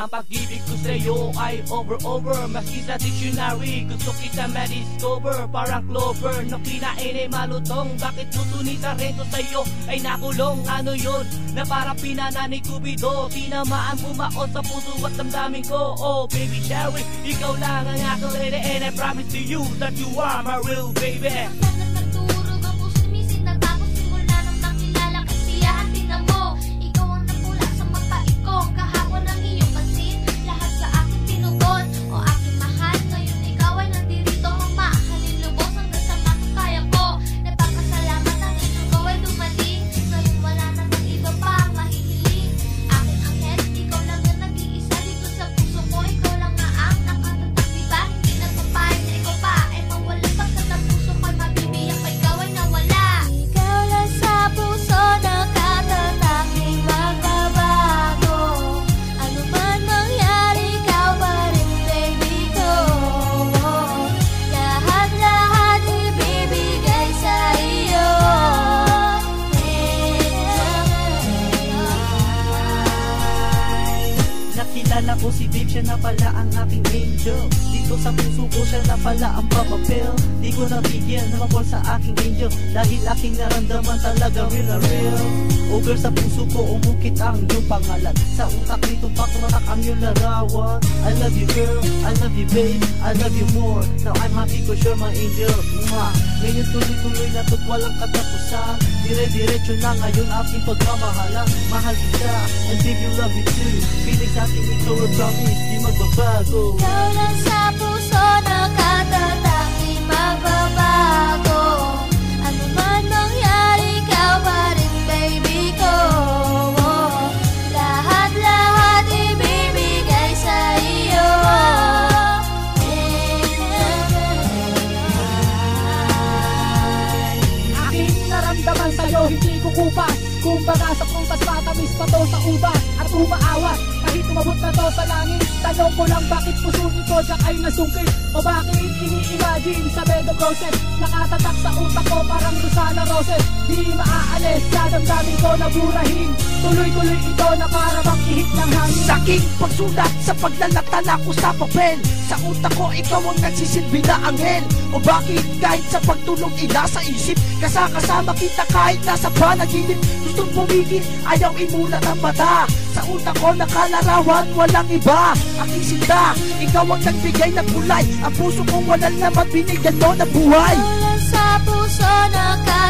Ang pag-ibig ko sa'yo ay over Maski sa dictionary gusto kita ma-discover. Parang clover na kinain ay malutong. Bakit puso ni Sarento sa'yo ay nakulong? Ano yun na parang pinana ni Cupido? Tinamaan bumaon sa puso at damdamin ko. Oh baby Sherry, ikaw lang ang aking lady, and I promise to you that you are my real baby. Nakilala ko si babe, siya na pala ang aking angel. Dito sa puso ko siya na pala ang papapel. Di ko napigil na mapol sa aking angel, dahil aking naramdaman talaga real na real. Over sa puso ko umukit ang iyong pangalan. Sa utak nito pa tumatak ang iyong larawan. I love you girl, I love you babe, I love you more. Now I'm happy cause you're my angel. Ngayon tuloy-tuloy na to't walang katapusan. Dire-diretso na ngayon aking pagmamahalan. Mahal kita, and babe you love me too. Feelings ating ito a promise, di magbabago. Ikaw lang sa puso nakatatak, di magbabago. Ano man mangyari, ikaw pa rin baby ko. Lahat-lahat ibibigay sa iyo. Aking naramdaman sa'yo, hindi ko kupas. Kumbaga sa prutas, matamis pa to sa ubas at umaawas. Kahit umabot na to sa langit, tanong ko lang bakit puso nito Jack ay nasungkit? O bakit ini-imagine sa bed of roses? Nakatatak sa utak ko parang Rosana Roses. Di maaalis sa damdamin ko na burahin. Tuloy-tuloy ito na para bang ihit ng hangin. Saking pagsulat sa paglalatala ko sa papel, sa utak ko ikaw ang nagsisilbi na anghel. O bakit kahit sa pagtulog nasa isip, kasama kita kahit nasa panaginip. Gustong pumigil, ayaw imulat ang mata. Sa utak ko nakalarawan, walang iba. Aking sinta, ikaw ang nagbigay ng kulay. Ang puso kong walang naman binigyan mo na buhay. Ikaw lang sa puso nakatatak.